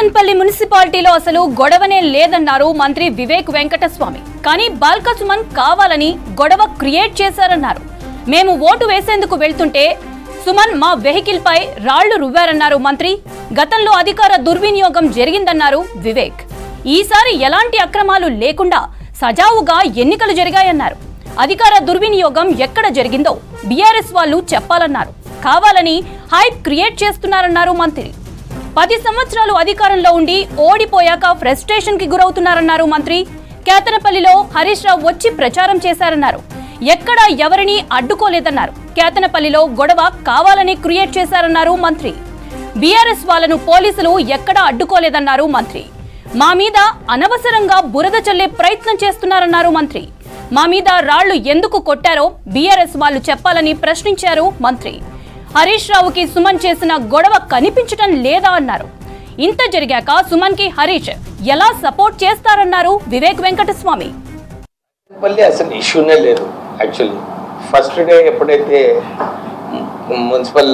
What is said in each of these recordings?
కేతన్పల్లి మున్సిపాలిటీలో అసలు గొడవనే లేదన్నారు మంత్రి వివేక్ వెంకటస్వామి. కానీ బాల్క సుమన్ కావాలని గొడవ క్రియేట్ చేశారన్నారు. మేము ఓటు వేసేందుకు వెళ్తుంటే సుమన్ మా వెహికల్ పై రాళ్లు రువ్వారన్నారు మంత్రి. గతంలో అధికార దుర్వినియోగం జరిగిందన్నారు వివేక్. ఈసారి ఎలాంటి అక్రమాలు లేకుండా సజావుగా ఎన్నికలు జరిగాయన్నారు. అధికార దుర్వినియోగం ఎక్కడ జరిగిందో బీఆర్ఎస్ వాళ్ళు చెప్పాలన్నారు. కావాలని హైప్ క్రియేట్ చేస్తున్నారన్నారు మంత్రి. 10 సంవత్సరాలు అధికారంలో ఉండి ఓడిపోయాక ఫ్రస్ట్రేషన్ కి గురవుతున్నారన్నారు మంత్రి. కేతనపల్లిలో హరీష్ రావు వచ్చి ప్రచారం చేశారన్నారు. ఎక్కడా ఎవరిని అడ్డుకోలేదన్నారు. కేతనపల్లిలో గొడవ కావాలని క్రియేట్ చేశారన్నారు మంత్రి. బీఆర్ఎస్ వాళ్ళను పోలీసులు ఎక్కడా అడ్డుకోలేదన్నారు మంత్రి. మా మీద అనవసరంగా బురద చల్లే ప్రయత్నం చేస్తున్నారన్నారు మంత్రి. మా మీద రాళ్లు ఎందుకు కొట్టారో బీఆర్ఎస్ వాళ్ళు చెప్పాలని ప్రశ్నించారు మంత్రి. హరీష్ రావుకి సుమన్ చేసిన గొడవ కనిపించడం లేదా అన్నారు. ఇంత జరిగాక సుమన్ కి హరీష్ ఎలా సపోర్ట్ చేస్తారన్నారు వివేక్ వెంకటస్వామి. అసలు ఇష్యూనే లేదు. యాక్చువల్లీ ఫస్ట్ డే ఎప్పుడైతే మున్సిపల్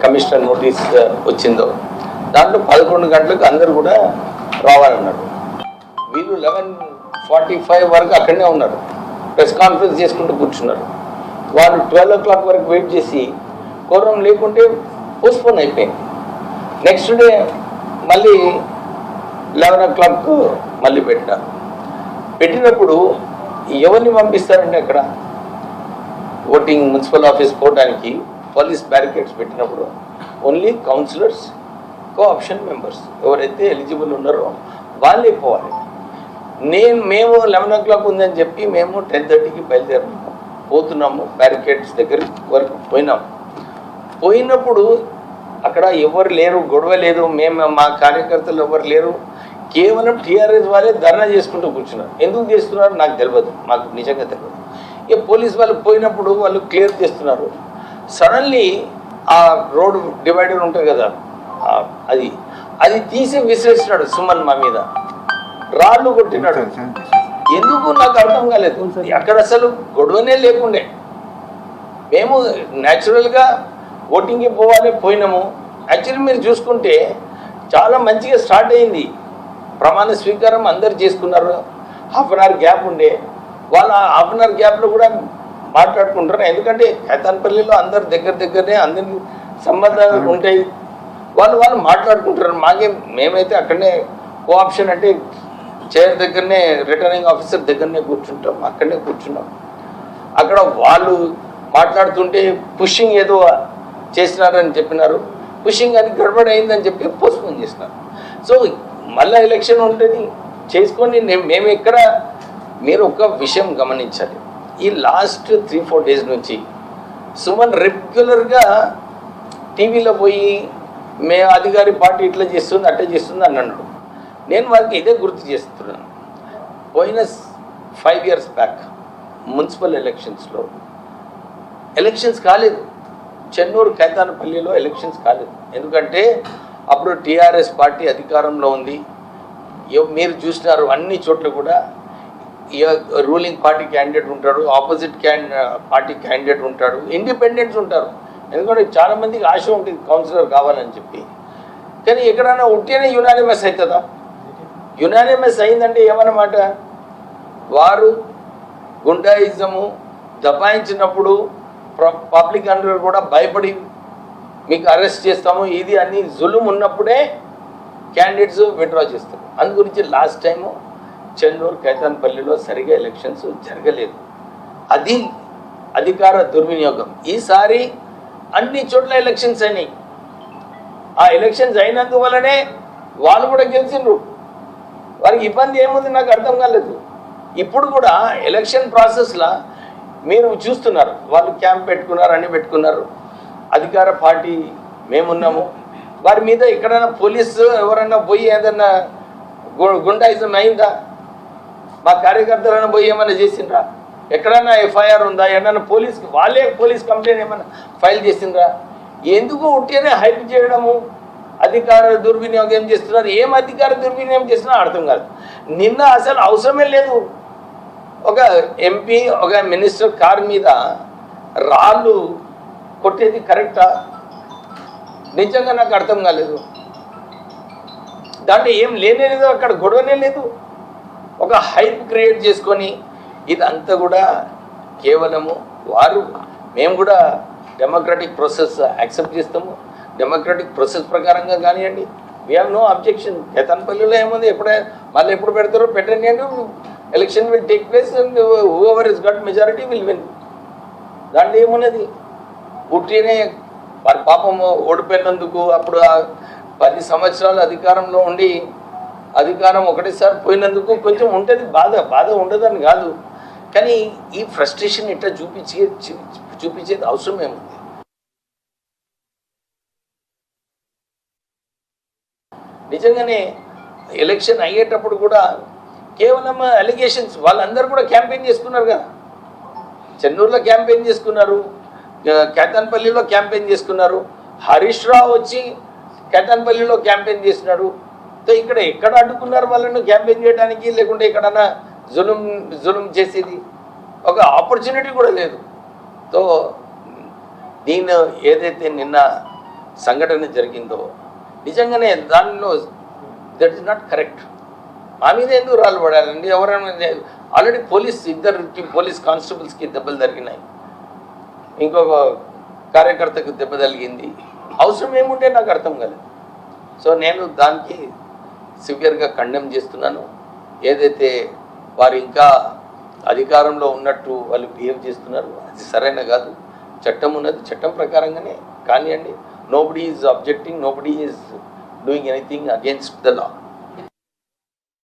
కమిషనర్ నోటీస్ వచ్చిందో దాంట్లో 11 గంటలకు అందరు కూడా రావాలన్నారు. వీళ్ళు 11:45 వరకు అక్కడనే ఉన్నారు. ప్రెస్ కాన్ఫరెన్స్ చేసుకుంటూ కూర్చున్నారు. వాళ్ళు 12 o'clock వరకు వెయిట్ చేసి కోరం లేకుంటే పోస్ట్పోన్ అయిపోయింది. నెక్స్ట్ డే మళ్ళీ 11 o'clock మళ్ళీ పెట్టినప్పుడు ఎవరిని పంపిస్తారంటే అక్కడ ఓటింగ్ మున్సిపల్ ఆఫీస్ పోవడానికి పోలీస్ బ్యారికేడ్స్ పెట్టినప్పుడు ఓన్లీ కౌన్సిలర్స్, కోఆప్షన్ మెంబర్స్ ఎవరైతే ఎలిజిబుల్ ఉన్నారో వాళ్ళే పోవాలి. మేము 11 o'clock ఉందని చెప్పి మేము 10:30కి బయలుదేరినాము. పోతున్నాము, బ్యారికేడ్స్ దగ్గర వరకు పోయినప్పుడు అక్కడ ఎవరు లేరు, గొడవ లేదు, మా కార్యకర్తలు ఎవరు లేరు. కేవలం టీఆర్ఎస్ వాళ్ళే ధర్నా చేసుకుంటూ కూర్చున్నారు. ఎందుకు చేస్తున్నారు నాకు తెలియదు, మాకు నిజంగా తెలియదు. ఇక పోలీస్ వాళ్ళు పోయినప్పుడు వాళ్ళు క్లియర్ చేస్తున్నారు. సడన్లీ ఆ రోడ్ డివైడర్ ఉంటుంది కదా, అది తీసి విసిరేసినాడు సుమన్ మా మీద, రాళ్ళు కొట్టినాడు. ఎందుకు నాకు అర్థం కాలేదు. అక్కడ అసలు గొడవనే లేకుండే. మేము న్యాచురల్గా ఓటింగ్కి పోయినాము. యాక్చువల్లీ మీరు చూసుకుంటే చాలా మంచిగా స్టార్ట్ అయింది. ప్రమాణ స్వీకారం అందరు చేసుకున్నారు. హాఫ్ అన్ అవర్ గ్యాప్ ఉండే. వాళ్ళ హాఫ్ అన్ అవర్ గ్యాప్లో కూడా మాట్లాడుకుంటారు. ఎందుకంటే కేతన్పల్లిలో అందరు దగ్గరనే అందరి సంబంధాలు ఉంటాయి. వాళ్ళు మాట్లాడుకుంటారు. మేమైతే అక్కడనే కోఆప్షన్ అంటే చైర్ దగ్గరనే, రిటర్నింగ్ ఆఫీసర్ దగ్గరనే కూర్చుంటాం. అక్కడనే కూర్చున్నాం. అక్కడ వాళ్ళు మాట్లాడుతుంటే పుషింగ్ ఏదో చేసినారని చెప్పినారు. పుషింగ్ అని గడబడి అయిందని చెప్పి పోస్ట్పోన్ చేసినారు. సో మళ్ళీ ఎలక్షన్ ఉంటుంది చేసుకొని మేము ఎక్కడ. మీరు ఒక విషయం గమనించాలి. ఈ లాస్ట్ 3-4 days నుంచి సుమన్ రెగ్యులర్గా టీవీలో పోయి మేము అధికారి పార్టీ ఇట్లా చేస్తుంది అట్లా చేస్తుంది అని అన్నాడు. నేను వారికి ఇదే గుర్తు చేస్తున్నాను. పోయిన 5 years బ్యాక్ మున్సిపల్ ఎలక్షన్స్ కాలేదు. చెన్నూరు కేతనపల్లిలో ఎలక్షన్స్ కాలేదు. ఎందుకంటే అప్పుడు టీఆర్ఎస్ పార్టీ అధికారంలో ఉంది. మీరు చూసినారు అన్ని చోట్ల కూడా రూలింగ్ పార్టీ క్యాండిడేట్ ఉంటాడు, ఆపోజిట్ పార్టీ క్యాండిడేట్ ఉంటాడు, ఇండిపెండెంట్స్ ఉంటారు. ఎందుకంటే చాలామందికి ఆశ ఉంటుంది కౌన్సిలర్ కావాలని చెప్పి. కానీ ఎక్కడైనా ఉంటేనే యునానిమస్ అవుతుందా? యునానిమస్ అయిందంటే ఏమన్నమాట, వారు గుండాయిజము దబాయించినప్పుడు పబ్లిక్ అందరూ కూడా భయపడి మీకు అరెస్ట్ చేస్తాము ఇది అని జులుం ఉన్నప్పుడే క్యాండిడేట్స్ విత్డ్రా చేస్తారు. అందు గురించి లాస్ట్ టైము చెన్నూరు కేతన్పల్లిలో సరిగా ఎలక్షన్స్ జరగలేదు. అది అధికార దుర్వినియోగం. ఈసారి అన్ని చోట్ల ఎలక్షన్స్ అయినాయి. ఆ ఎలక్షన్స్ అయినందువల్లనే వాళ్ళు కూడా గెలిచిండ్రు. వారికి ఇబ్బంది ఏముంది నాకు అర్థం కాలేదు. ఇప్పుడు కూడా ఎలక్షన్ ప్రాసెస్లో మీరు చూస్తున్నారు, వాళ్ళు క్యాంప్ పెట్టుకున్నారు, అన్ని పెట్టుకున్నారు. అధికార పార్టీ మేమున్నాము. వారి మీద ఎక్కడైనా పోలీసు ఎవరైనా పోయి ఏదన్నా గుండాయిజం అయిందా? మా కార్యకర్తలైనా పోయి ఏమైనా చేసిండ్రా? ఎక్కడైనా ఎఫ్ఐఆర్ ఉందా? ఏమన్నా పోలీస్ కంప్లైంట్ ఏమైనా ఫైల్ చేసిండ్రా? ఎందుకు ఉంటేనే హైప్ చేయడము, అధికార దుర్వినియోగం ఏం చేస్తున్నారు? ఏం అధికార దుర్వినియోగం చేస్తున్నా అర్థం కాదు. నిన్న అసలు అవసరమే లేదు. ఒక ఎంపీ, ఒక మినిస్టర్ కార్ మీద రాళ్ళు కొట్టేది కరెక్టా? నిజంగా నాకు అర్థం కాలేదు. దాంట్లో ఏం లేనే లేదు, అక్కడ గొడవనే లేదు. ఒక హైప్ క్రియేట్ చేసుకొని ఇదంతా కూడా కేవలము వారు, మేము కూడా డెమోక్రటిక్ ప్రాసెస్ యాక్సెప్ట్ చేస్తాము. డెమోక్రటిక్ ప్రాసెస్ ప్రకారంగా కానివ్వండి, వీ హ్యావ్ నో అబ్జెక్షన్. కేతన్పల్లిలో ఏముంది, మళ్ళీ ఎప్పుడు పెడతారో పెట్టండి అండి. Election will take place and whoever is got majority will win. దాంట్లో ఏమున్నది? పుట్టినే వారి పాపము ఓడిపోయినందుకు అప్పుడు 10 సంవత్సరాలు అధికారంలో ఉండి అధికారం ఒకటేసారి పోయినందుకు కొంచెం ఉంటుంది బాధ ఉండదని కాదు. కానీ ఈ ఫ్రస్ట్రేషన్ ఇట్లా చూపించేది అవసరం ఏముంది? నిజంగానే ఎలక్షన్ అయ్యేటప్పుడు కూడా కేవలం అలిగేషన్స్, వాళ్ళందరూ కూడా క్యాంపెయిన్ చేసుకున్నారు కదా. చెన్నూరులో క్యాంపెయిన్ చేసుకున్నారు, కేతన్పల్లిలో క్యాంపెయిన్ చేసుకున్నారు, హరీష్ రావు వచ్చి కేతన్పల్లిలో క్యాంపెయిన్ చేసినాడు. సో ఇక్కడ ఎక్కడ అడ్డుకున్నారు వాళ్ళను క్యాంపెయిన్ చేయడానికి? లేకుంటే ఎక్కడన్నా జులుం చేసేది ఒక ఆపర్చునిటీ కూడా లేదు. సో దీని ఏదైతే నిన్న సంఘటన జరిగిందో నిజంగానే దానిలో దట్ ఇస్ నాట్ కరెక్ట్. మా మీద ఎందుకు రాళ్ళు పడాలండి? ఎవరైనా ఆల్రెడీ ఇద్దరు పోలీస్ కానిస్టేబుల్స్కి దెబ్బలు తగిలినాయి, ఇంకొక కార్యకర్తకు దెబ్బ తగిలింది. అవసరం ఏముంటే నాకు అర్థం కాలేదు. సో నేను దానికి సివియర్గా కండెమ్ చేస్తున్నాను. ఏదైతే వారు ఇంకా అధికారంలో ఉన్నట్టు వాళ్ళు బిహేవ్ చేస్తున్నారు, అది సరైన కాదు. చట్టం ఉన్నది, చట్టం ప్రకారంగానే కానివ్వండి. Nobody is objecting, nobody is doing anything against the law.